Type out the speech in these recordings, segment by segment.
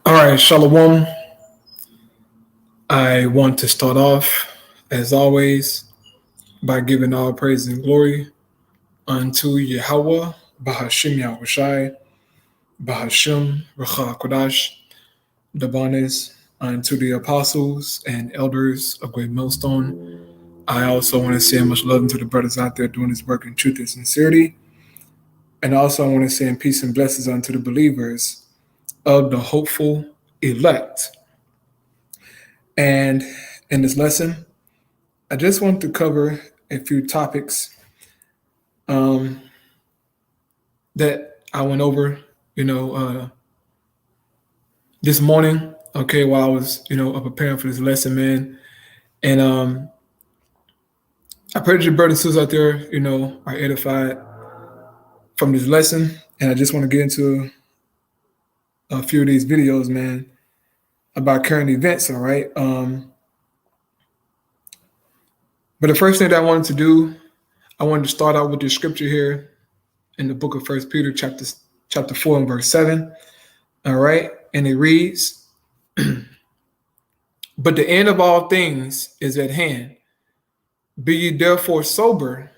All right, Shalom. I want to start off, as always, by giving all praise and glory unto Yahweh, Bahashim Yahushai, Bahashim Racha Kodash, the bonus, unto the apostles and elders of Great Millstone. I also want to say much love to the brothers out there doing this work in truth and sincerity. And also I want to say peace and blessings unto the believers of the hopeful elect. And in this lesson, I just want to cover a few topics that I went over, this morning, while I was, preparing for this lesson, man. And I pray that your brothers and sisters out there, are edified from this lesson. And I just want to get into a few of these videos, man, about current events, all right? But the first thing that I wanted to do, I wanted to start out with the scripture here in the book of 1 Peter chapter 4 and verse 7. All right. And it reads, but the end of all things is at hand. Be ye therefore sober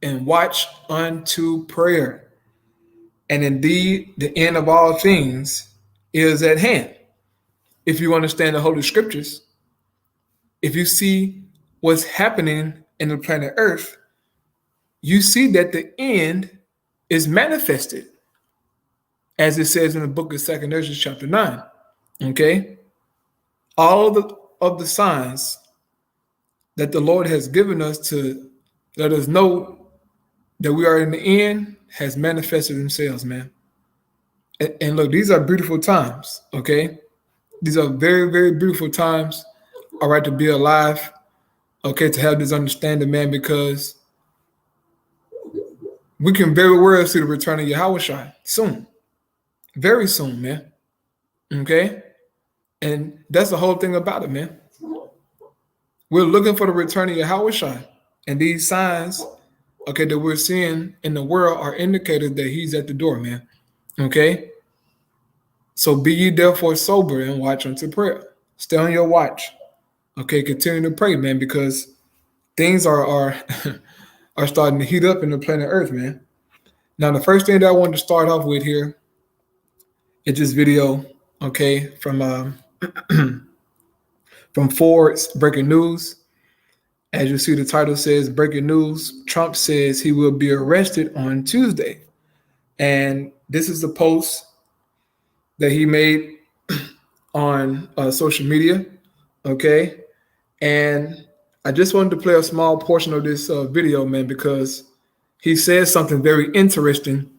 and watch unto prayer. And indeed, the end of all things is at hand. If you understand the Holy Scriptures, if you see what's happening in the planet Earth, you see that the end is manifested, as it says in the book of 2 Ezra chapter 9. Okay? All of the signs that the Lord has given us to let us know that we are in the end has manifested themselves, man. And look, these are beautiful times, okay? These are very, very beautiful times, all right, to be alive, okay, to have this understanding, man, because we can very well see the return of Yahushua soon, very soon, man, okay? And that's the whole thing about it, man. We're looking for the return of Yahushua, and these signs, okay, that we're seeing in the world are indicators that he's at the door, man, okay? So be ye therefore sober and watch unto prayer. Stay on your watch. Okay, continue to pray, man, because things are are starting to heat up in the planet Earth, man. Now, the first thing that I wanted to start off with here is this video, okay, from Ford's Breaking News. As you see, the title says Breaking News, Trump says he will be arrested on Tuesday. And this is the post that he made on social media, okay? And I just wanted to play a small portion of this video, man, because he says something very interesting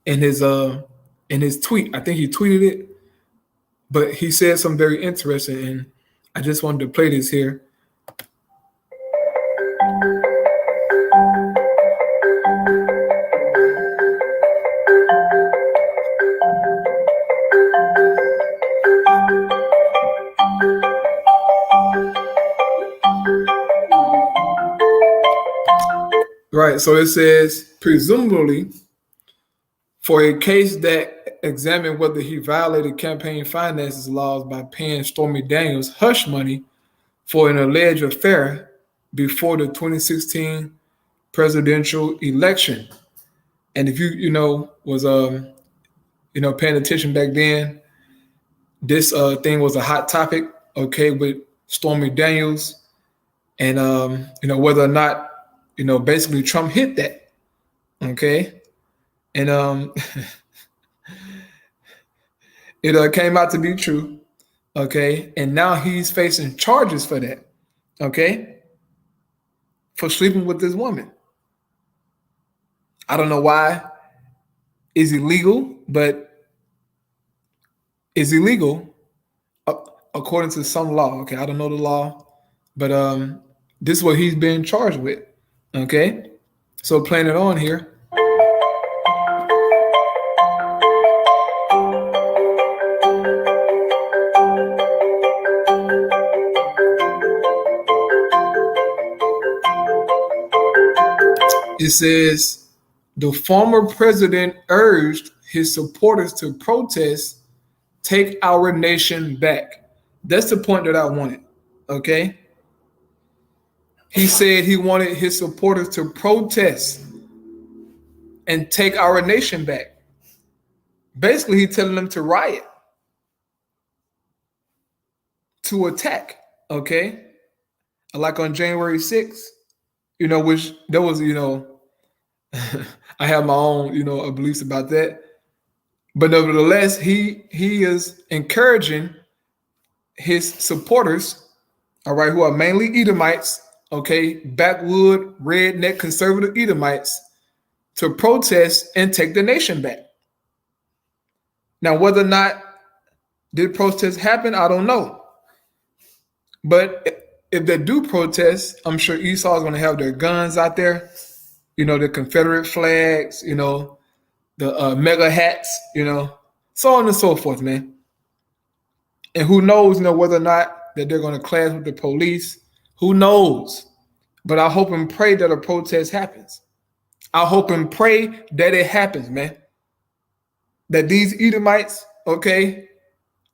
in his tweet. I think he tweeted it, but he said something very interesting, and I just wanted to play this here. Right, so it says, presumably, for a case that examined whether he violated campaign finances laws by paying Stormy Daniels hush money for an alleged affair before the 2016 presidential election. And if you was paying attention back then, this thing was a hot topic, okay, with Stormy Daniels, and whether or not basically Trump hit that, okay, and it came out to be true, okay, and now he's facing charges for that, okay, for sleeping with this woman. I don't know why it's illegal, but it's illegal according to some law. Okay, I don't know the law, but this is what he's been charged with. Okay, so playing it on here. It says the former president urged his supporters to protest, take our nation back. That's the point that I wanted. Okay. He said he wanted his supporters to protest and take our nation back. Basically, he's telling them to riot, to attack. Okay. Like on January 6th, which there was, I have my own, beliefs about that. But nevertheless, he is encouraging his supporters, all right, who are mainly Edomites, okay, backwood, redneck, conservative Edomites, to protest and take the nation back. Now, whether or not did protests happen, I don't know. But if they do protest, I'm sure Esau is going to have their guns out there, the Confederate flags, the mega hats, so on and so forth, man. And who knows, whether or not that they're going to clash with the police. Who knows? But I hope and pray that a protest happens. I hope and pray that it happens, man. That these Edomites, okay,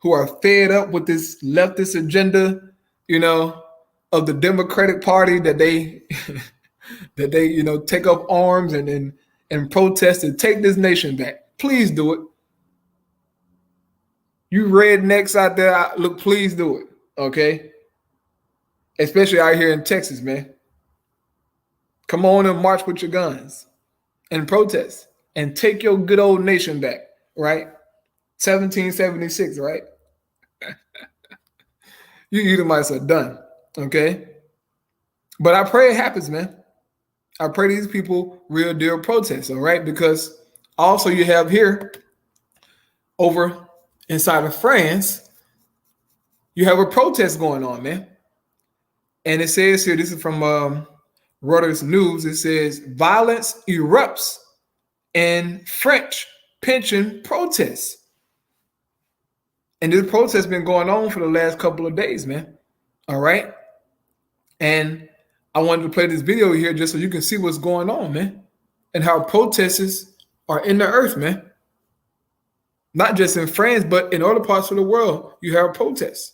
who are fed up with this leftist agenda, of the Democratic Party, that they that they, take up arms and protest and take this nation back. Please do it. You rednecks out there, look, please do it, okay? Especially out here in Texas, man. Come on and march with your guns and protest and take your good old nation back, right? 1776, right? You Edomites are done, okay? But I pray it happens, man. I pray these people real deal protest, all right? Because also you have here over inside of France, you have a protest going on, man. And it says here, this is from Reuters News, it says violence erupts in French pension protests. And this protest has been going on for the last couple of days, man. All right. And I wanted to play this video here just so you can see what's going on, man. And how protesters are in the earth, man. Not just in France, but in other parts of the world, you have protests.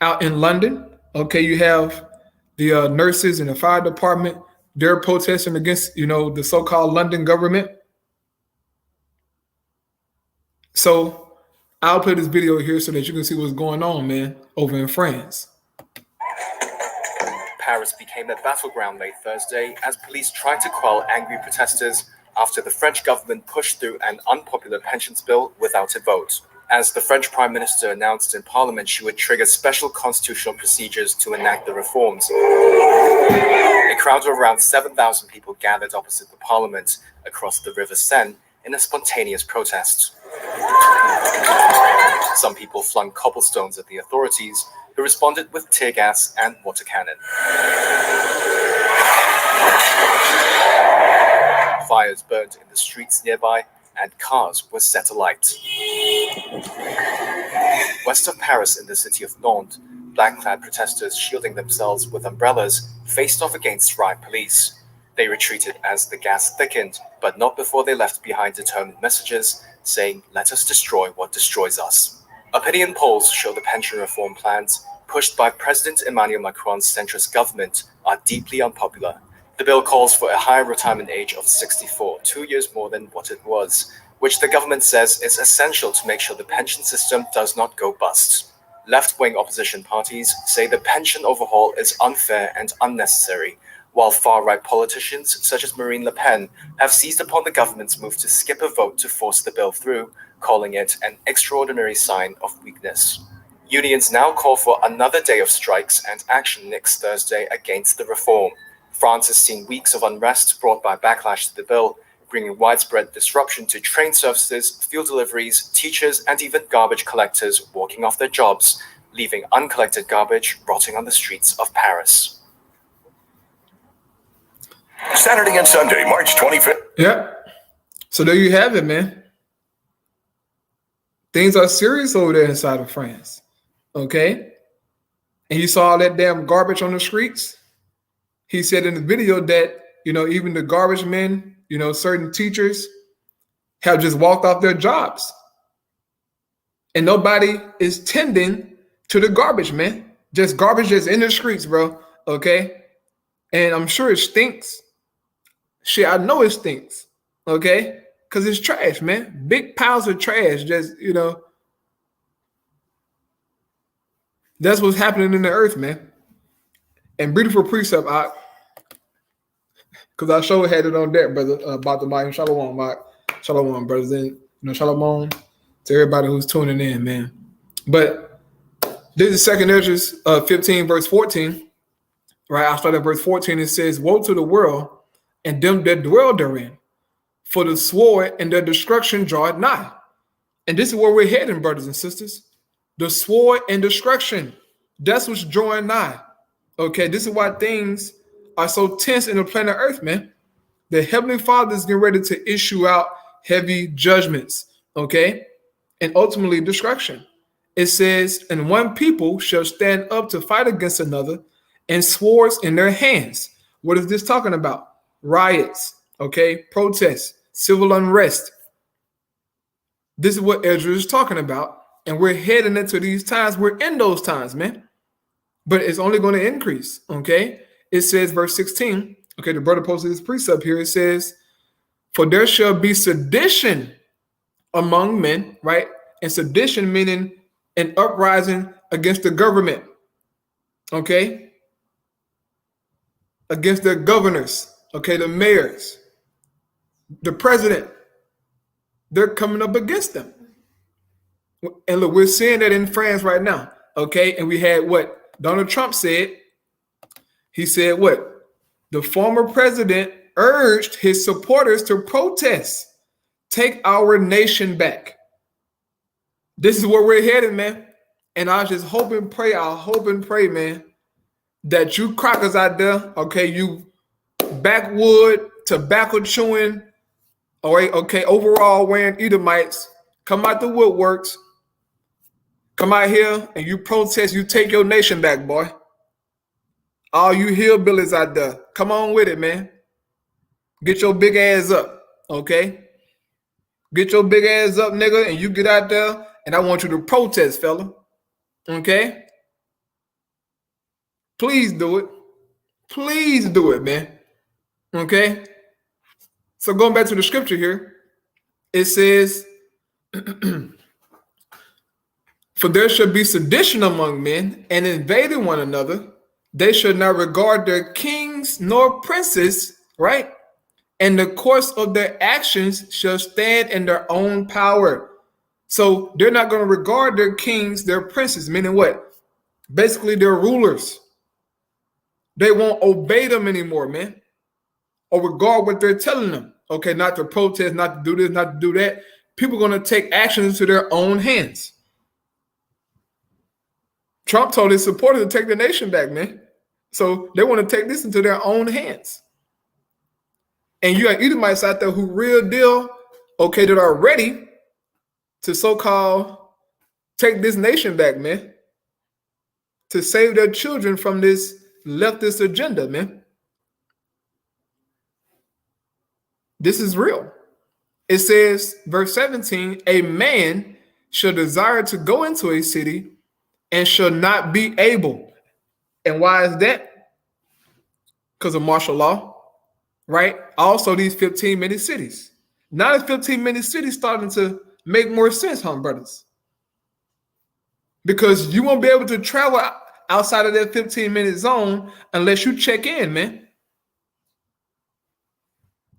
Out in London, okay, you have the nurses and the fire department. They're protesting against, the so-called London government. So I'll play this video here so that you can see what's going on, man, over in France. Paris became a battleground late Thursday as police tried to quell angry protesters after the French government pushed through an unpopular pensions bill without a vote. As the French Prime Minister announced in Parliament she would trigger special constitutional procedures to enact the reforms. A crowd of around 7,000 people gathered opposite the Parliament across the River Seine in a spontaneous protest. Some people flung cobblestones at the authorities, who responded with tear gas and water cannon. Fires burned in the streets nearby, and cars were set alight. West of Paris, in the city of Nantes, black-clad protesters shielding themselves with umbrellas faced off against riot police. They retreated as the gas thickened, but not before they left behind determined messages saying, "Let us destroy what destroys us." Opinion polls show the pension reform plans, pushed by President Emmanuel Macron's centrist government, are deeply unpopular. The bill calls for a higher retirement age of 64, 2 years more than what it was, which the government says is essential to make sure the pension system does not go bust. Left-wing opposition parties say the pension overhaul is unfair and unnecessary, while far-right politicians such as Marine Le Pen have seized upon the government's move to skip a vote to force the bill through, calling it an extraordinary sign of weakness. Unions now call for another day of strikes and action next Thursday against the reform. France has seen weeks of unrest brought by backlash to the bill, bringing widespread disruption to train services, fuel deliveries, teachers, and even garbage collectors walking off their jobs, leaving uncollected garbage rotting on the streets of Paris. Saturday and Sunday, March 25th. Yep. So there you have it, man. Things are serious over there inside of France. Okay? And you saw all that damn garbage on the streets. He said in the video that, even the garbage men, certain teachers have just walked off their jobs. And nobody is tending to the garbage, man. Just garbage just in the streets, bro. Okay? And I'm sure it stinks. Shit, I know it stinks. Okay? Because it's trash, man. Big piles of trash. Just, that's what's happening in the earth, man. And beautiful precept, because I sure had it on deck, brother, about the mic. Shalom, Mike. Shalom, brothers. And, shalom to everybody who's tuning in, man. But this is 2 Ezra 15, verse 14. Right? I'll start at verse 14. It says, woe to the world and them that dwell therein, for the sword and their destruction draweth nigh. And this is where we're heading, brothers and sisters. The sword and destruction. That's what's drawing nigh. Okay, this is why things are so tense in the planet Earth, man. The Heavenly Father is getting ready to issue out heavy judgments, okay? And ultimately destruction. It says, and one people shall stand up to fight against another, and swords in their hands. What is this talking about? Riots, okay? Protests, civil unrest. This is what Ezra is talking about. And we're heading into these times. We're in those times, man. But it's only going to increase, okay? It says, verse 16, okay, the brother posted this precept here. It says, for there shall be sedition among men, right? And sedition meaning an uprising against the government, okay? Against the governors, okay, the mayors, the president. They're coming up against them. And look, we're seeing that in France right now, okay? And we had what Donald Trump said. He said what? The former president urged his supporters to protest, take our nation back. This is where we're headed, man. And I just hope and pray, man, that you crackers out there, okay, you backwood, tobacco chewing, all right, okay, overall wearing Edomites, come out the woodworks, come out here and you protest, you take your nation back, boy. All you hillbillies out there, come on with it, man. Get your big ass up, okay? Get your big ass up, nigga, and you get out there, and I want you to protest, fella, okay? Please do it. Please do it, man, okay? So going back to the scripture here, it says, for there shall be sedition among men and invading one another. They shall not regard their kings nor princes, right? And the course of their actions shall stand in their own power. So they're not going to regard their kings, their princes, meaning what? Basically, their rulers. They won't obey them anymore, man, or regard what they're telling them. Okay, not to protest, not to do this, not to do that. People are going to take action into their own hands. Trump told his supporters to take the nation back, man. So they want to take this into their own hands. And you have Edomites out there who real deal, okay, that are ready to so-called take this nation back, man, to save their children from this leftist agenda, man. This is real. It says, verse 17, a man shall desire to go into a city and shall not be able. And why is that? Because of martial law, right? Also, these 15 many cities. Now the 15-minute city starting to make more sense, huh, brothers? Because you won't be able to travel outside of that 15-minute zone unless you check in, man.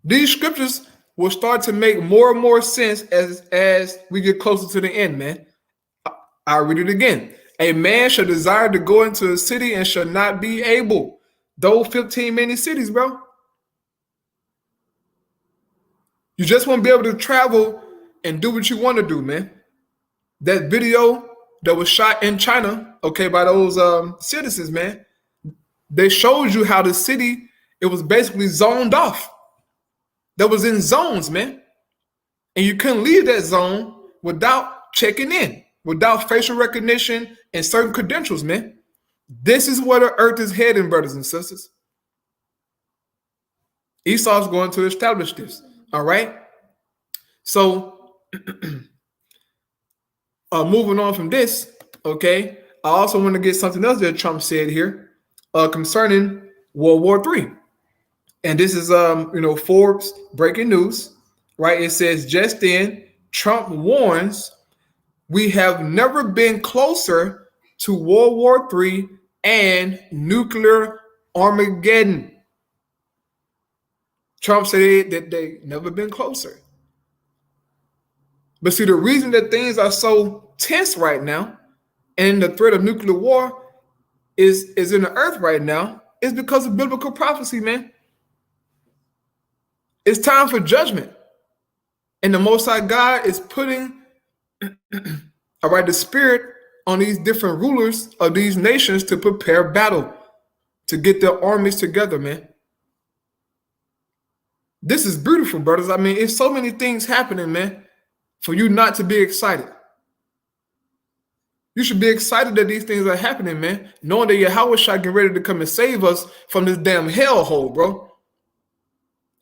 These scriptures will start to make more and more sense as we get closer to the end, man. I'll read it again. A man shall desire to go into a city and shall not be able. Those 15-minute cities, bro. You just won't be able to travel and do what you want to do, man. That video that was shot in China, okay, by those citizens, man, they showed you how the city, it was basically zoned off. That was in zones, man. And you couldn't leave that zone without checking in, without facial recognition and certain credentials, man. This is where the earth is heading, brothers and sisters. Esau's going to establish this, all right? So, moving on from this, okay, I also want to get something else that Trump said here concerning World War III. And this is, Forbes breaking news, right? It says, just in, Trump warns, we have never been closer to World War III and nuclear Armageddon. Trump said that they never been closer. But see, the reason that things are so tense right now and the threat of nuclear war is in the earth right now is because of biblical prophecy, man. It's time for judgment. And the Most High God is putting the spirit on these different rulers of these nations to prepare battle, to get their armies together, man. This is beautiful, brothers. I mean, it's so many things happening, man, for you not to be excited. You should be excited that these things are happening, man, knowing that Yahweh shall get ready to come and save us from this damn hellhole, bro.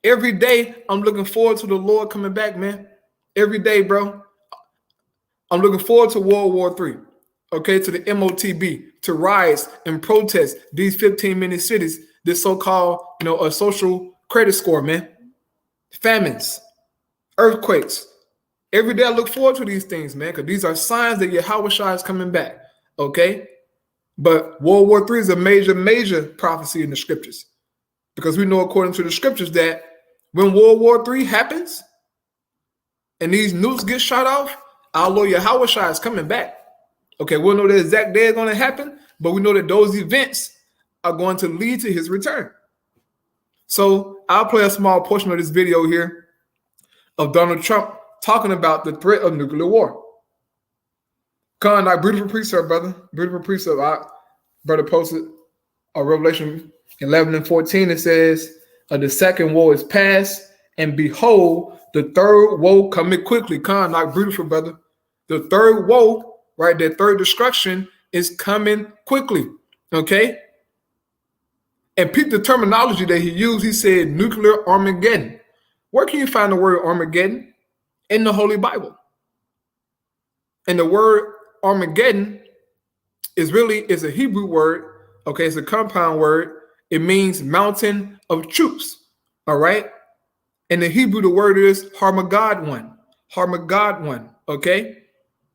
Every day, I'm looking forward to the Lord coming back, man. Every day, bro. I'm looking forward to World War III, okay, to the MOTB, to rise and protest these 15-minute cities, this so-called, a social credit score, man. Famines, earthquakes. Every day I look forward to these things, man, because these are signs that Yahweh Shai is coming back, okay? But World War III is a major, major prophecy in the scriptures, because we know according to the scriptures that when World War III happens and these nukes get shot off, our Lord Yahweh Shai is coming back. Okay, we'll know the exact day it's going to happen, but we know that those events are going to lead to his return. So I'll play a small portion of this video here of Donald Trump talking about the threat of nuclear war. Con, beautiful precept, brother. Beautiful precept. Brother posted Revelation 11 and 14. It says, the second woe is past, and behold, the third woe coming quickly. Con, beautiful, brother. The third woe, right, that third destruction is coming quickly, okay? And peep the terminology that he used. He said nuclear Armageddon. Where can you find the word Armageddon? In the Holy Bible. And the word Armageddon is a Hebrew word, okay? It's a compound word. It means mountain of troops, all right? In the Hebrew, the word is Harmageddon, okay?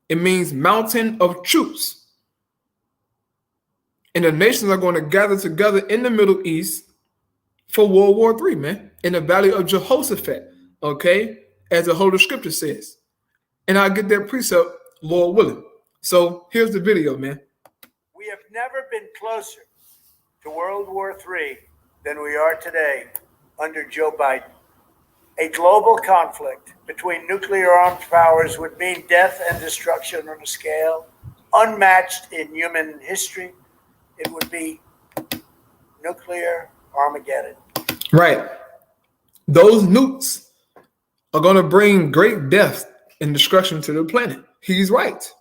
It means mountain of troops. And the nations are going to gather together in the Middle East for World War III, man, in the Valley of Jehoshaphat, okay, as the Holy Scripture says. And I'll get that precept, Lord willing. So here's the video, man. We have never been closer to World War III than we are today under Joe Biden. A global conflict between nuclear armed powers would mean death and destruction on a scale unmatched in human history. It would be nuclear Armageddon. Right. Those nukes are going to bring great death and destruction to the planet. He's right.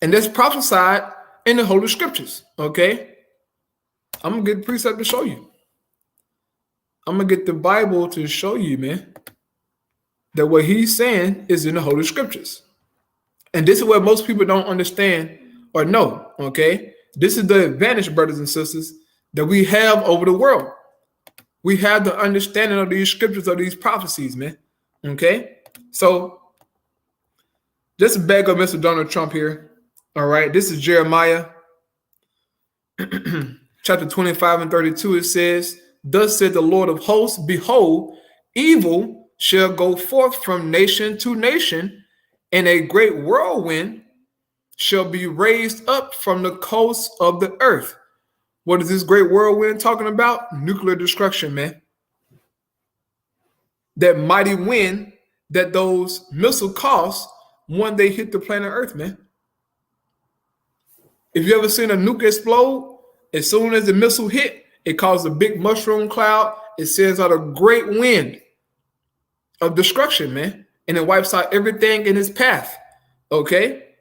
And that's prophesied in the Holy Scriptures, okay? I'm going to get the precept to show you. I'm going to get the Bible to show you, man, that what he's saying is in the Holy Scriptures. And this is what most people don't understand or know, okay? This is the advantage, brothers and sisters, that we have over the world. we have the understanding of these scriptures, of these prophecies, man. Okay? So just to back up Mr. Donald Trump here. All right, this is Jeremiah chapter 25 and 32. It says, "Thus said the Lord of hosts, behold, evil shall go forth from nation to nation, and a great whirlwind shall be raised up from the coasts of the earth." What is this great whirlwind talking about? Nuclear destruction, man. That mighty wind that those missiles cause when they hit the planet Earth, man. If you ever seen a nuke explode, as soon as the missile hit, it caused a big mushroom cloud. It sends out a great wind of destruction, man. And it wipes out everything in its path. Okay?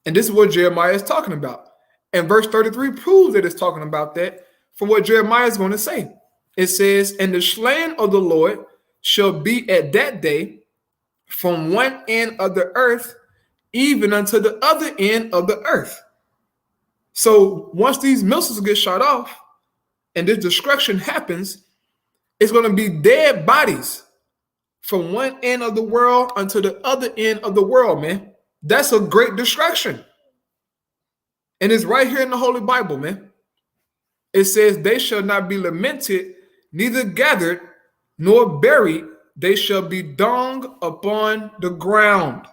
And this is what Jeremiah is talking about. And verse 33 proves that it's talking about that from what Jeremiah is going to say. It says, "And the slain of the Lord shall be at that day from one end of the earth even unto the other end of the earth." So once these missiles get shot off and this destruction happens, it's going to be dead bodies from one end of the world unto the other end of the world, man. That's a great destruction. And it's right here in the Holy Bible, man. It says, "They shall not be lamented, neither gathered, nor buried. They shall be dung upon the ground."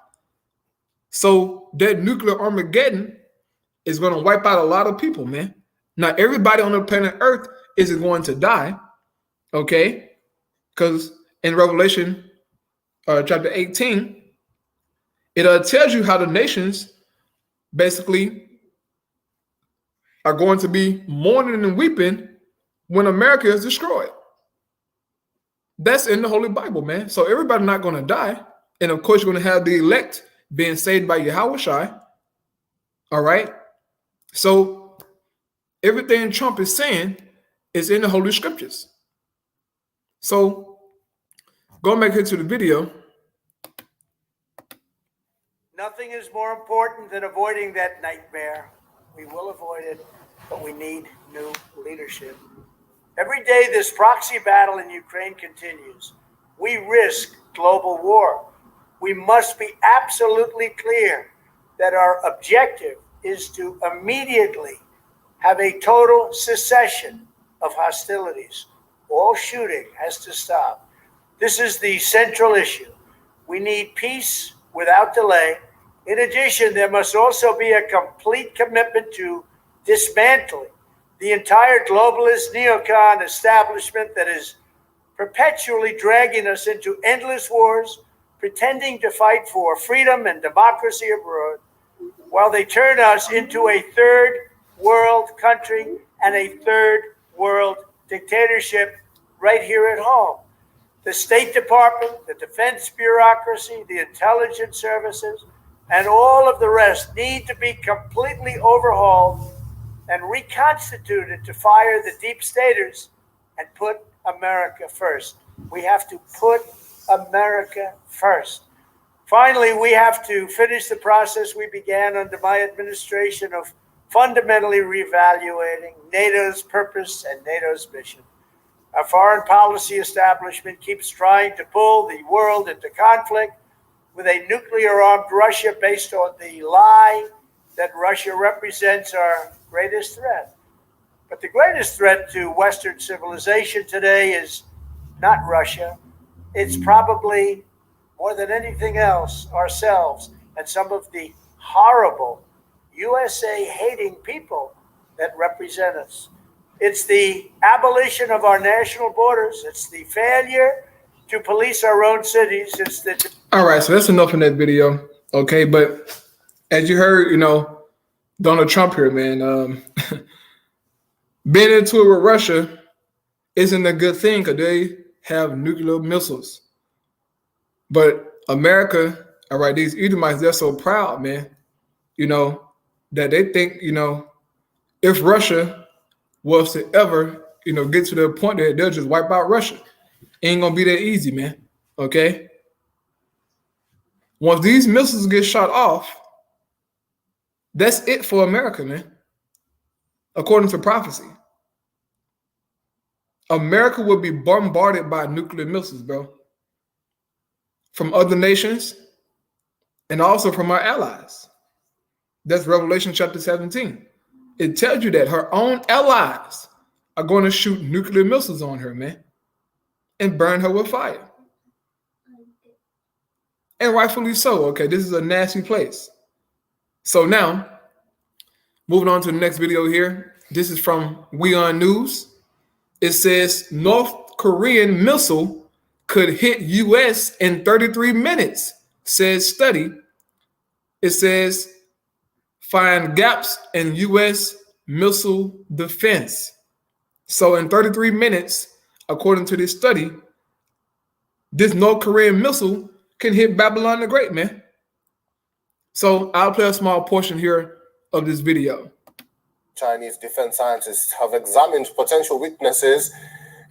So that nuclear Armageddon is going to wipe out a lot of people, man. Not everybody on the planet Earth is going to die, okay? Because in Revelation chapter 18, it tells you how the nations basically are going to be mourning and weeping when America is destroyed. That's in the Holy Bible, man. So everybody's not going to die. And of course, you're going to have the elect being saved by Yahweh. All right? So everything Trump is saying is in the Holy Scriptures. So going back here to the video. Nothing is more important than avoiding that nightmare. We will avoid it, but we need new leadership. Every day this proxy battle in Ukraine continues. We risk global war. We must be absolutely clear that our objective is to immediately have a total cessation of hostilities. All shooting has to stop. This is the central issue. We need peace without delay. In addition, there must also be a complete commitment to dismantling the entire globalist neocon establishment that is perpetually dragging us into endless wars, pretending to fight for freedom and democracy abroad, while they turn us into a third world country and a third world dictatorship right here at home. The State Department, the defense bureaucracy, the intelligence services, and all of the rest need to be completely overhauled and reconstituted to fire the deep staters and put America first. We have to put America first. Finally, we have to finish the process we began under my administration of fundamentally reevaluating NATO's purpose and NATO's mission. Our foreign policy establishment keeps trying to pull the world into conflict with a nuclear-armed Russia based on the lie that Russia represents our greatest threat. But the greatest threat to Western civilization today is not Russia. It's probably, more than anything else, ourselves and some of the horrible USA-hating people that represent us. It's the abolition of our national borders. It's the failure to police our own cities. It's the... All right, so that's enough in that video. Okay, but as you heard, Donald Trump here, man, being into it with Russia isn't a good thing because they have nuclear missiles. But America, all right, these Edomites, they're so proud, man, that they think, if Russia was to ever, get to the point that they'll just wipe out Russia, it ain't gonna be that easy, man. Okay. Once these missiles get shot off, that's it for America, man. According to prophecy. America will be bombarded by nuclear missiles, bro, from other nations and also from our allies. That's Revelation chapter 17. It tells you that her own allies are going to shoot nuclear missiles on her, man, and burn her with fire. And rightfully so. Okay, this is a nasty place. So now, moving on to the next video here. This is from WeOn News. It says North Korean missile could hit U.S. in 33 minutes, says study. It says find gaps in U.S. missile defense. So in 33 minutes, according to this study, this North Korean missile can hit Babylon the Great, man. So I'll play a small portion here of this video. Chinese defense scientists have examined potential weaknesses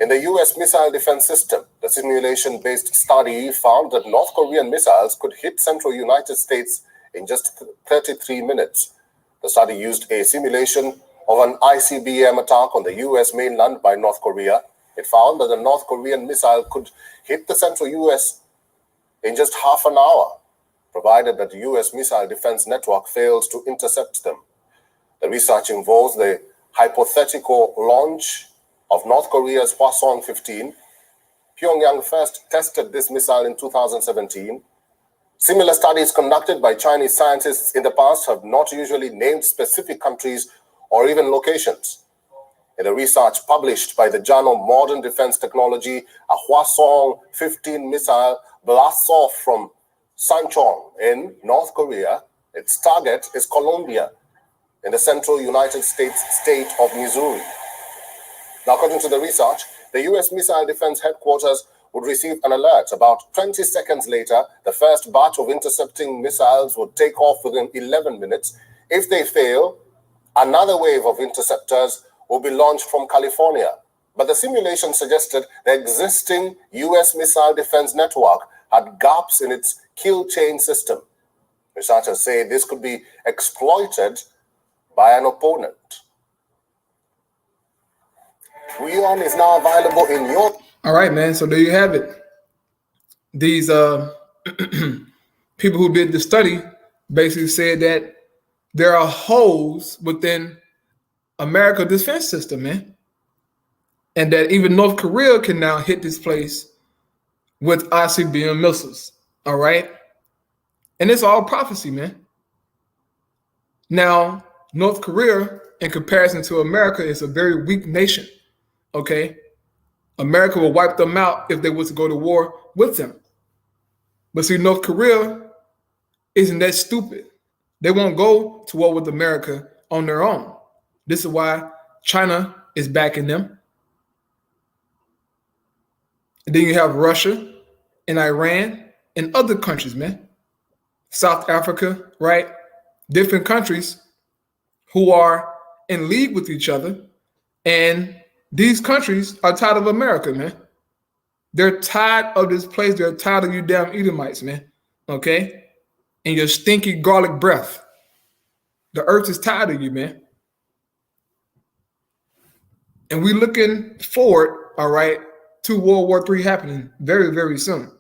in the U.S. missile defense system. The simulation-based study found that North Korean missiles could hit central United States in just 33 minutes. The study used a simulation of an ICBM attack on the U.S. mainland by North Korea. It found that the North Korean missile could hit the central U.S. in just half an hour, provided that the U.S. missile defense network fails to intercept them. The research involves the hypothetical launch of North Korea's HOUSTON-15. Pyongyang first tested this missile in 2017. Similar studies conducted by Chinese scientists in the past have not usually named specific countries or even locations. In the research published by the journal Modern Defense Technology, a HOUSTON-15 missile blasts off from Sancheong in North Korea. Its target is Colombia, in the central United States state of Missouri. Now, according to the research, the U.S. Missile Defense Headquarters would receive an alert. About 20 seconds later, the first batch of intercepting missiles would take off within 11 minutes. If they fail, another wave of interceptors will be launched from California. But the simulation suggested the existing U.S. missile defense network had gaps in its kill chain system. Researchers say this could be exploited by an opponent. WeOn is now available in your... All right, man. So there you have it. These people who did the study basically said that there are holes within America's defense system, man. And that even North Korea can now hit this place with ICBM missiles. All right. And it's all prophecy, man. Now, North Korea, in comparison to America, is a very weak nation. Okay. America will wipe them out if they was to go to war with them. But see, North Korea isn't that stupid. They won't go to war with America on their own. This is why China is backing them. And then you have Russia and Iran and other countries, man. South Africa, right? Different countries who are in league with each other. And these countries are tired of America, man. They're tired of this place. They're tired of you damn Edomites, man. Okay? And your stinky garlic breath. The earth is tired of you, man. And we're looking forward, all right, to World War III happening very, very soon.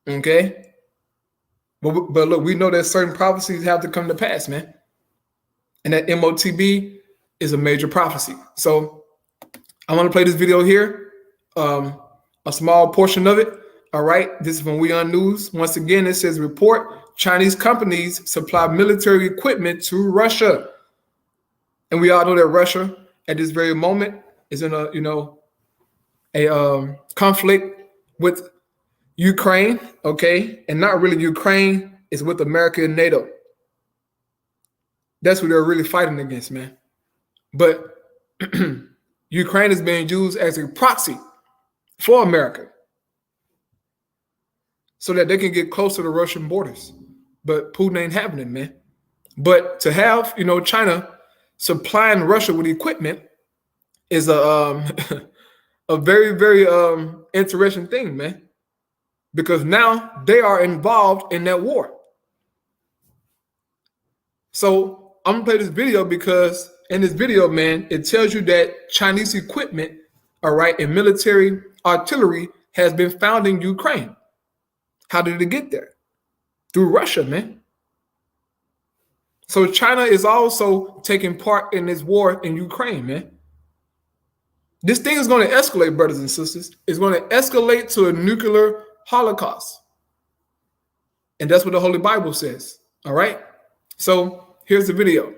Okay? But look, we know that certain prophecies have to come to pass, man. And that MOTB is a major prophecy. So I want to play this video here, a small portion of it. All right, this is from WeOn News. Once again, it says, report Chinese companies supply military equipment to Russia. And we all know that Russia at this very moment is in a conflict with Ukraine, okay? And not really Ukraine, it's with America and NATO. That's what they're really fighting against, man. But Ukraine is being used as a proxy for America so that they can get closer to Russian borders. But Putin ain't having it, man. But to have, China supplying Russia with equipment is a very, very interesting thing, man. Because now they are involved in that war. So I'm gonna play this video because in this video, man, it tells you that Chinese equipment all right, and military artillery has been found in Ukraine. How did it get there? Through Russia, man. So China is also taking part in this war in Ukraine, man. This thing is going to escalate, brothers and sisters. It's going to escalate to a nuclear holocaust. And that's what the Holy Bible says, all right? So here's the video.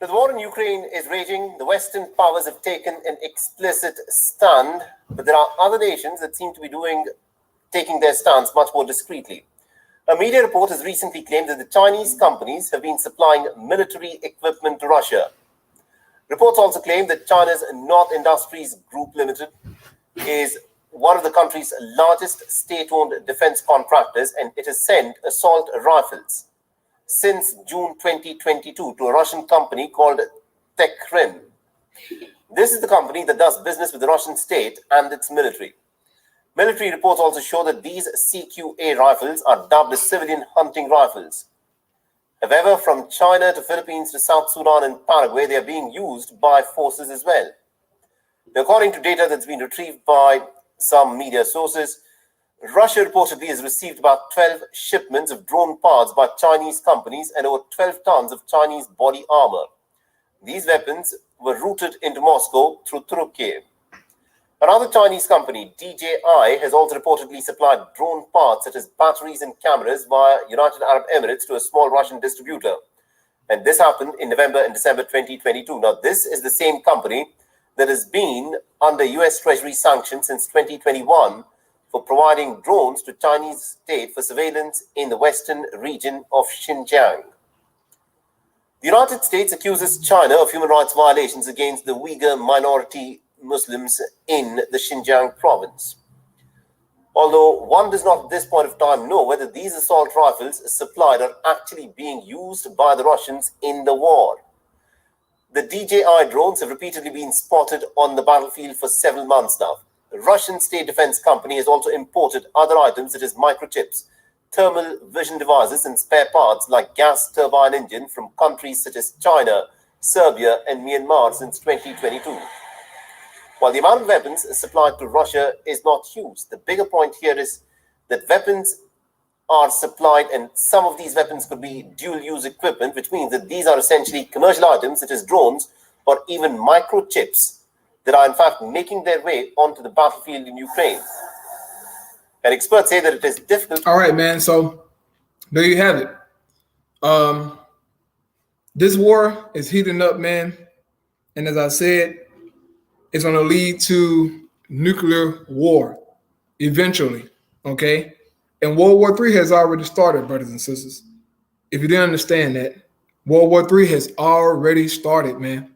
The war in Ukraine is raging. The Western powers have taken an explicit stand, but there are other nations that seem to be taking their stance much more discreetly. A media report has recently claimed that the Chinese companies have been supplying military equipment to Russia. Reports also claim that China's North Industries Group Limited is one of the country's largest state-owned defense contractors, and it has sent assault rifles since June 2022 to a Russian company called Tekrin. This is the company that does business with the Russian state and its military. Military reports also show that these CQA rifles are dubbed as civilian hunting rifles. However, from China to Philippines to South Sudan and Paraguay, they are being used by forces as well. According to data that's been retrieved by some media sources, Russia reportedly has received about 12 shipments of drone parts by Chinese companies and over 12 tons of Chinese body armor. These weapons were routed into Moscow through Turkey. Another Chinese company, DJI, has also reportedly supplied drone parts such as batteries and cameras via United Arab Emirates to a small Russian distributor. And this happened in November and December 2022. Now, this is the same company that has been under US Treasury sanctions since 2021 for providing drones to Chinese state for surveillance in the western region of Xinjiang. The United States accuses China of human rights violations against the Uyghur minority Muslims in the Xinjiang province. Although one does not at this point of time know whether these assault rifles supplied are actually being used by the Russians in the war. The DJI drones have repeatedly been spotted on the battlefield for several months now. The Russian state defense company has also imported other items such as microchips, thermal vision devices, and spare parts like gas turbine engine from countries such as China, Serbia, and Myanmar since 2022. While the amount of weapons supplied to Russia is not huge, the bigger point here is that weapons are supplied, and some of these weapons could be dual-use equipment, which means that these are essentially commercial items such as drones or even microchips that are in fact making their way onto the battlefield in Ukraine. And experts say that it is difficult. All right, man. So there you have it. This war is heating up, man. And as I said, it's going to lead to nuclear war eventually, okay? And World War III has already started, brothers and sisters. If you didn't understand that, World War III has already started, man.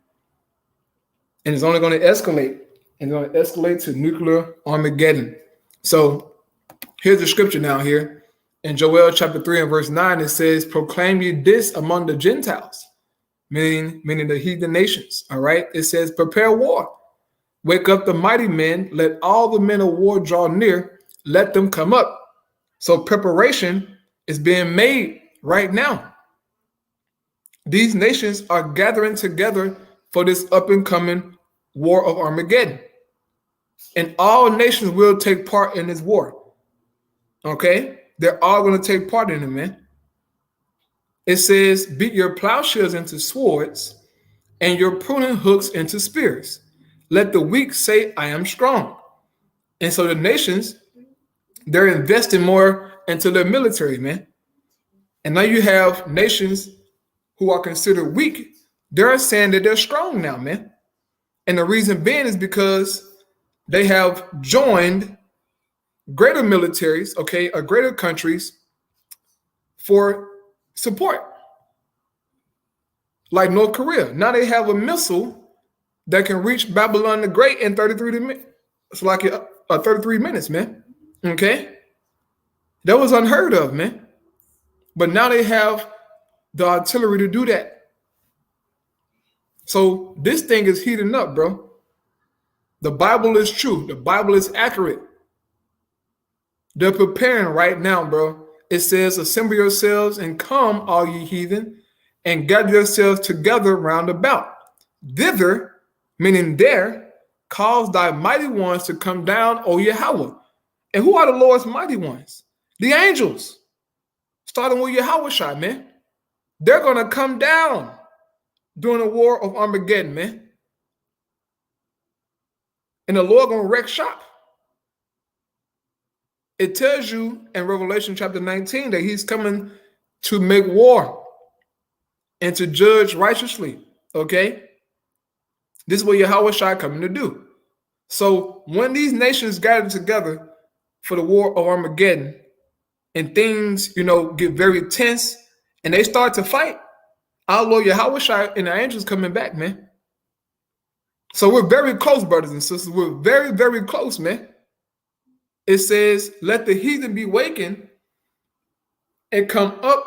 And it's only going to escalate. And it's going to escalate to nuclear Armageddon. So here's the scripture now here. In Joel chapter 3 and verse 9, it says, proclaim ye this among the Gentiles, meaning the heathen nations, all right? It says, prepare war. Wake up the mighty men. Let all the men of war draw near. Let them come up. So preparation is being made right now. These nations are gathering together for this up and coming war of Armageddon. And all nations will take part in this war. Okay? They're all going to take part in it, man. It says, beat your plowshares into swords and your pruning hooks into spears. Let the weak say, I am strong. And so the nations, they're investing more into their military, man. And now you have nations who are considered weak. They're saying that they're strong now, man. And the reason being is because they have joined greater militaries, okay, or greater countries for support. Like North Korea. Now they have a missile that can reach Babylon the Great in 33 minutes. It's like 33 minutes, man. Okay? That was unheard of, man. But now they have the artillery to do that. So this thing is heating up, bro. The Bible is true. The Bible is accurate. They're preparing right now, bro. It says, assemble yourselves and come, all ye heathen, and gather yourselves together round about. Thither, meaning there, cause thy mighty ones to come down, O Yahweh. And who are the Lord's mighty ones? The angels. Starting with Yahweh Shai, man. They're going to come down during the war of Armageddon, man. And the Lord going to wreck shop. It tells you in Revelation chapter 19 that he's coming to make war and to judge righteously, okay? This is what Yahweh Shai coming to do. So when these nations gather together for the war of Armageddon and things, get very tense and they start to fight, our Lord Yahweh Shai and the angels coming back, man. So we're very close, brothers and sisters. We're very, very close, man. It says, let the heathen be wakened and come up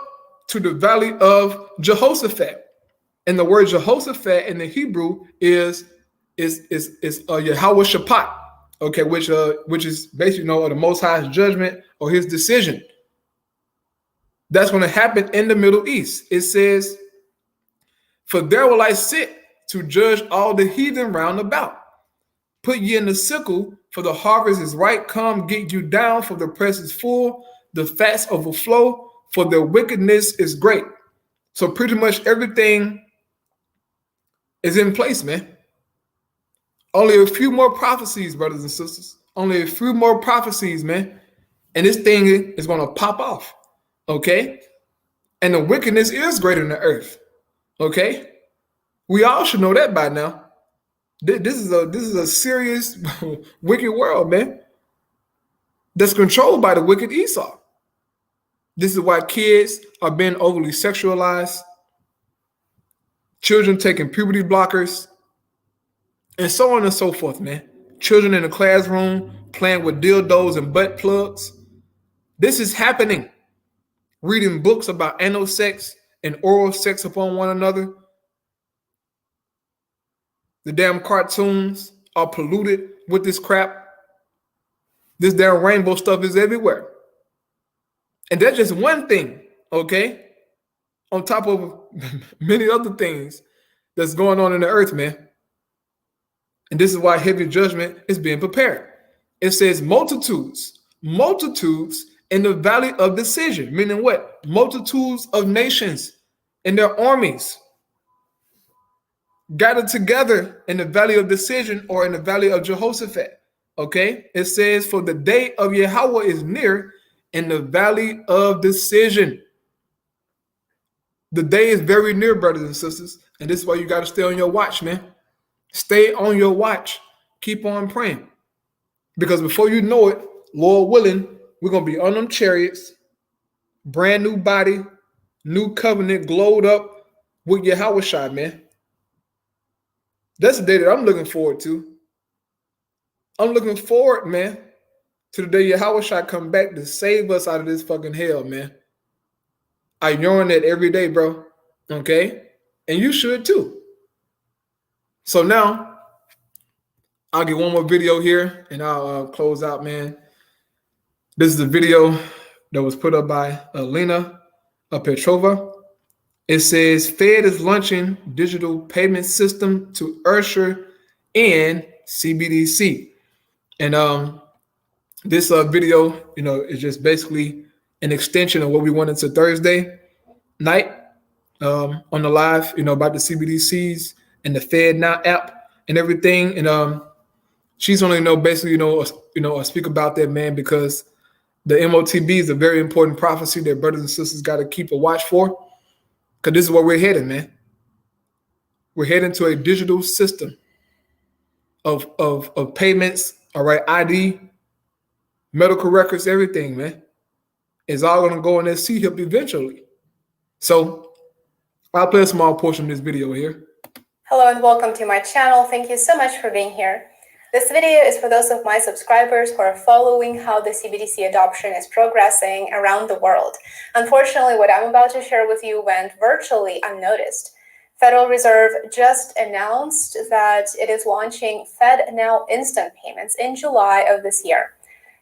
to the valley of Jehoshaphat. And the word Jehoshaphat in the Hebrew is Yahweh Shaphat, okay, which is basically the Most High's judgment or his decision. That's going to happen in the Middle East. It says, for there will I sit to judge all the heathen round about. Put ye in the sickle, for the harvest is ripe. Come, get you down, for the press is full, the fats overflow, for their wickedness is great. So pretty much everything is in place, man. Only a few more prophecies, brothers and sisters. Only a few more prophecies, man. And this thing is going to pop off, okay? And the wickedness is greater than the earth, okay? We all should know that by now. This is a serious wicked world, man, that's controlled by the wicked Esau. This is why kids are being overly sexualized, children taking puberty blockers, and so on and so forth, man. Children in the classroom playing with dildos and butt plugs. This is happening. Reading books about anal sex and oral sex upon one another. The damn cartoons are polluted with this crap. This damn rainbow stuff is everywhere. And that's just one thing, okay? On top of many other things that's going on in the earth, man. And this is why heavy judgment is being prepared. It says multitudes in the valley of decision, meaning what? Multitudes of nations and their armies gathered together in the valley of decision or in the valley of Jehoshaphat. Okay, it says, for the day of Yahweh is near in the valley of decision. The day is very near, brothers and sisters. And this is why you got to stay on your watch, man. Stay on your watch. Keep on praying. Because before you know it, Lord willing, we're going to be on them chariots, brand new body, new covenant, glowed up with Yahweh Shai, man. That's the day that I'm looking forward to. I'm looking forward, man, to the day Yahweh Shai come back to save us out of this fucking hell, man. I yearn that every day, bro. Okay? And you should too. So now, I'll get one more video here and I'll close out, man. This is a video that was put up by Alina Petrova. It says, Fed is launching digital payment system to usher in CBDC. And this video, is just basically an extension of what we went into Thursday night on the live, about the CBDCs and the Fed Now app and everything. And she's only basically, speak about that, man, because the MOTB is a very important prophecy that brothers and sisters got to keep a watch for. Because this is where we're heading, man. We're heading to a digital system of payments, all right, ID, medical records, everything, man. It's all going to go in that C-HIP eventually. So I'll play a small portion of this video here. Hello and welcome to my channel. Thank you so much for being here. This video is for those of my subscribers who are following how the CBDC adoption is progressing around the world. Unfortunately, what I'm about to share with you went virtually unnoticed. Federal Reserve just announced that it is launching Fed Now instant payments in July of this year.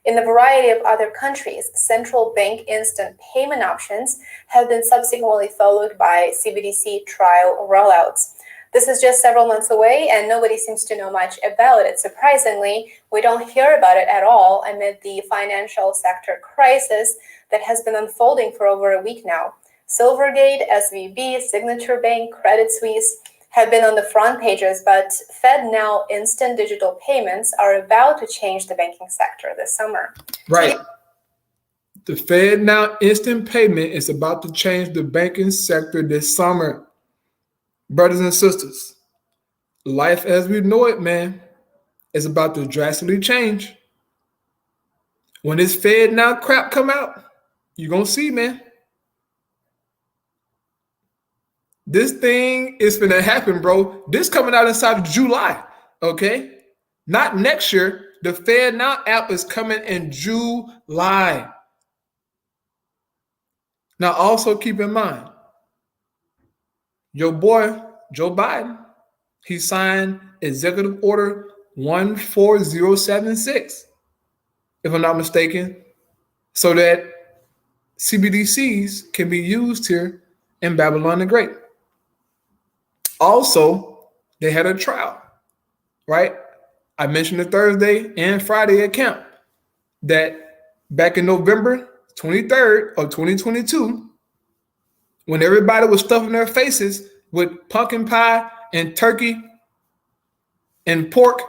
In a variety of other countries, central bank instant payment options have been subsequently followed by CBDC trial rollouts. This is just several months away, and nobody seems to know much about it. Surprisingly, we don't hear about it at all amid the financial sector crisis that has been unfolding for over a week now. Silvergate, SVB, Signature Bank, Credit Suisse have been on the front pages, but FedNow instant digital payments are about to change the banking sector this summer. Right. The FedNow instant payment is about to change the banking sector this summer. Brothers and sisters, life as we know it, man, is about to drastically change. When this FedNow crap come out, you're going to see, man. This thing is going to happen, bro. This coming out inside of July, okay? Not next year. The FedNow app is coming in July. Now, also keep in mind, your boy, Joe Biden, he signed Executive Order 14076, if I'm not mistaken, so that CBDCs can be used here in Babylon the Great. Also, they had a trial, right? I mentioned the Thursday and Friday account that back in November 23rd of 2022, when everybody was stuffing their faces with pumpkin pie and turkey and pork,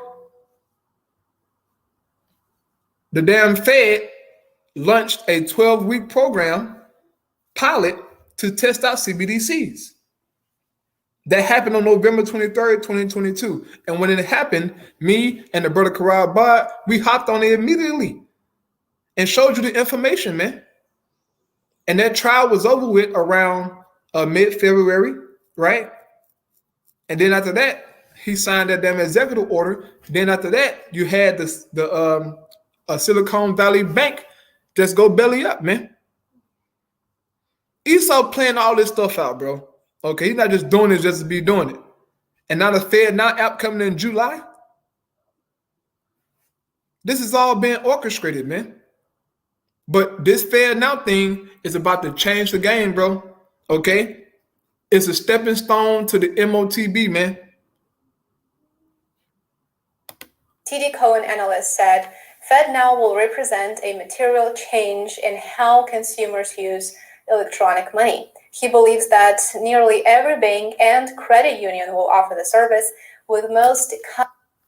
the damn Fed launched a 12-week program pilot to test out CBDCs. That happened on November 23rd, 2022. And when it happened, me and the brother Karal Bard, we hopped on it immediately and showed you the information, man. And that trial was over with around mid-February, right? And then after that, he signed that damn executive order. Then after that, you had the Silicon Valley Bank just go belly up, man. Esau playing all this stuff out, bro. Okay, he's not just doing it just to be doing it. And now the FedNow app coming in July. This is all being orchestrated, man. But this FedNow thing is about to change the game, bro. Okay? It's a stepping stone to the MOTB, man. TD Cowen analyst said, FedNow will represent a material change in how consumers use electronic money. He believes that nearly every bank and credit union will offer the service, with most...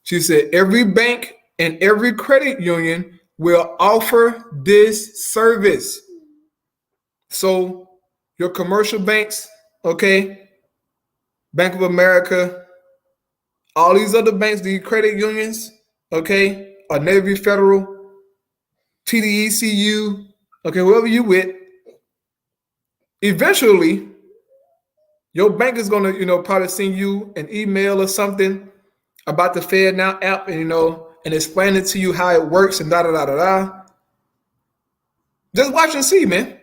She said every bank and every credit union will offer this service. So your commercial banks, okay, Bank of America, all these other banks, these credit unions, okay, or Navy Federal, TDECU, okay, whoever you with, eventually your bank is going to, probably send you an email or something about the FedNow app and, and explain it to you how it works and da-da-da-da-da. Just watch and see, man.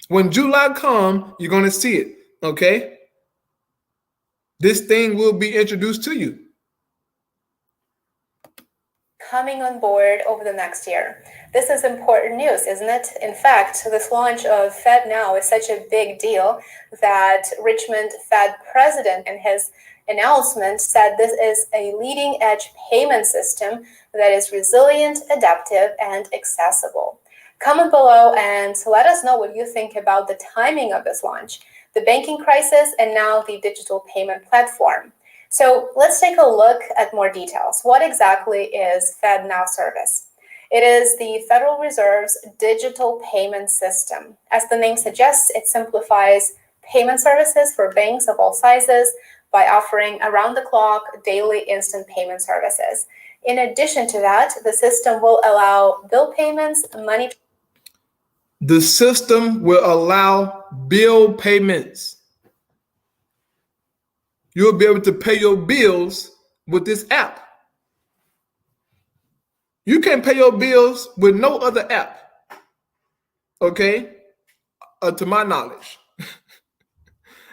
When July comes, you're going to see it, okay? This thing will be introduced to you. Coming on board over the next year. This is important news, isn't it? In fact, this launch of FedNow is such a big deal that Richmond Fed president in his announcement said this is a leading-edge payment system that is resilient, adaptive, and accessible. Comment below and let us know what you think about the timing of this launch, the banking crisis, and now the digital payment platform. So let's take a look at more details. What exactly is FedNow service? It is the Federal Reserve's digital payment system. As the name suggests, it simplifies payment services for banks of all sizes by offering around-the-clock daily instant payment services. In addition to that, the system will allow bill payments, money. The system will allow bill payments. You'll be able to pay your bills with this app. You can't pay your bills with no other app, okay, to my knowledge.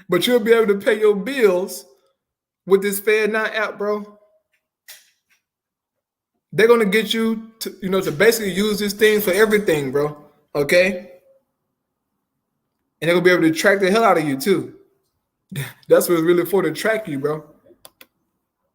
But you'll be able to pay your bills with this FedNow app, bro. They're going to get you to, to basically use this thing for everything, bro, okay? And they're going to be able to track the hell out of you, too. That's what it's really for, to track you, bro.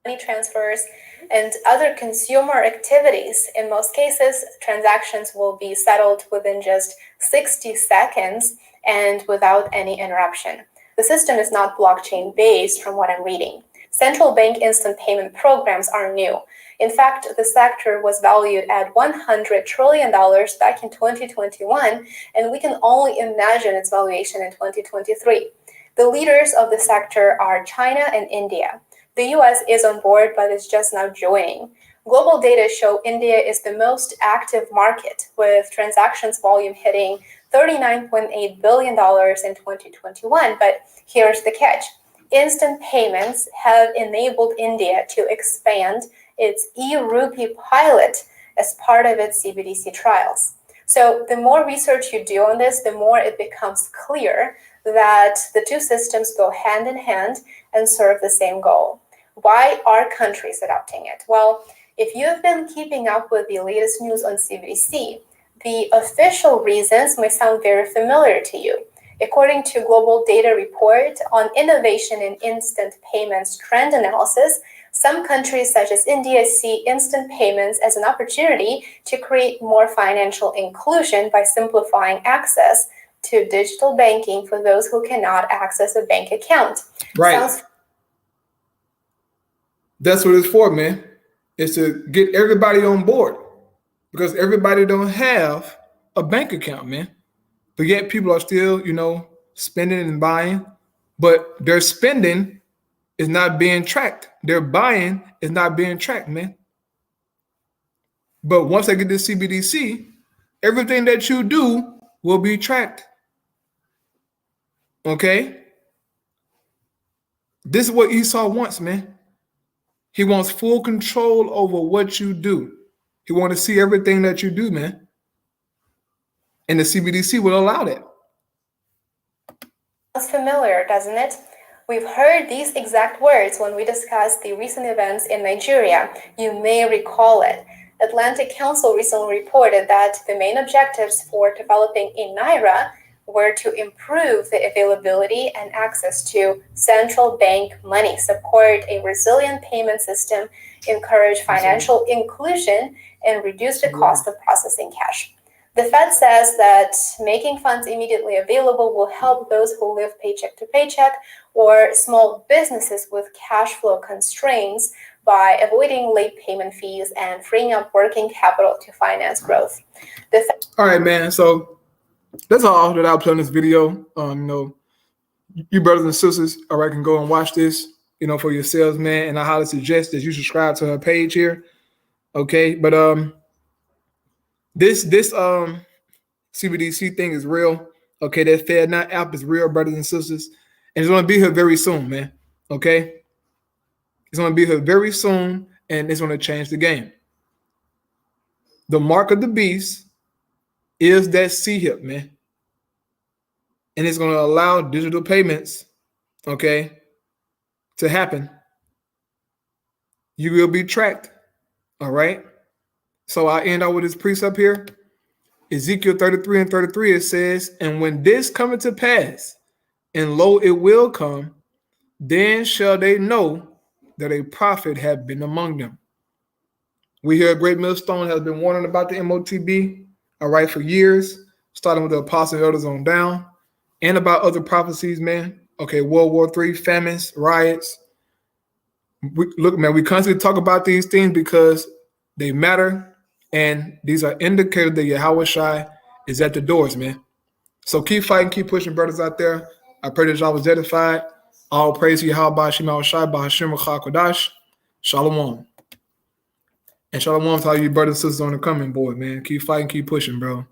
money transfers, and other consumer activities. In most cases, transactions will be settled within just 60 seconds and without any interruption. The system is not blockchain-based from what I'm reading. Central bank instant payment programs are new. In fact, the sector was valued at $100 trillion back in 2021, and we can only imagine its valuation in 2023. The leaders of the sector are China and India. The US is on board, but is just now joining. Global data show India is the most active market, with transactions volume hitting $39.8 billion in 2021. But here's the catch. Instant payments have enabled India to expand its e-rupee pilot as part of its CBDC trials. So the more research you do on this, the more it becomes clear that the two systems go hand in hand and serve the same goal. Why are countries adopting it? Well, if you have been keeping up with the latest news on CBDC, the official reasons may sound very familiar to you. According to Global Data Report on Innovation in Instant Payments Trend Analysis, some countries such as India see instant payments as an opportunity to create more financial inclusion by simplifying access to digital banking for those who cannot access a bank account. Right. That's what it's for, man. It's to get everybody on board because everybody don't have a bank account, man. But yet people are still, spending and buying, but their spending is not being tracked. Their buying is not being tracked, man. But once they get this CBDC, everything that you do will be tracked. Okay? This is what Esau wants, man. He wants full control over what you do. He wants to see everything that you do, man. And the CBDC will allow that. Sounds familiar, doesn't it? We've heard these exact words when we discussed the recent events in Nigeria. You may recall it. Atlantic Council recently reported that the main objectives for developing a Naira were to improve the availability and access to central bank money, support a resilient payment system, encourage financial inclusion, and reduce the cost of processing cash. The Fed says that making funds immediately available will help those who live paycheck to paycheck or small businesses with cash flow constraints by avoiding late payment fees and freeing up working capital to finance growth. All right, man. So that's all that I'll play in this video. You brothers and sisters, all right, can go and watch this, for yourselves, man. And I highly suggest that you subscribe to her page here. Okay, but this CBDC thing is real. Okay, that FedNow app is real, brothers and sisters, and it's gonna be here very soon, man. Okay, it's gonna be here very soon, and it's gonna change the game. The mark of the beast is that C-HIP, man. And it's going to allow digital payments, okay, to happen. You will be tracked, all right? So I end out with this precept here. Ezekiel 33 and 33, it says, and when this cometh to pass, and lo, it will come, then shall they know that a prophet hath been among them. We hear Great Millstone has been warning about the MOTB, all right, for years, starting with the apostle and elders on down, and about other prophecies, man. Okay, World War III, famines, riots. Look, man, we constantly talk about these things because they matter, and these are indicators that Yahweh Shai is at the doors, man. So keep fighting, keep pushing, brothers out there. I pray that y'all was edified. All praise to Yahweh Shema Shai, Bahashim Kodash. Shalom. And shalom to all you brothers and sisters on the coming board, man. Keep fighting, keep pushing, bro.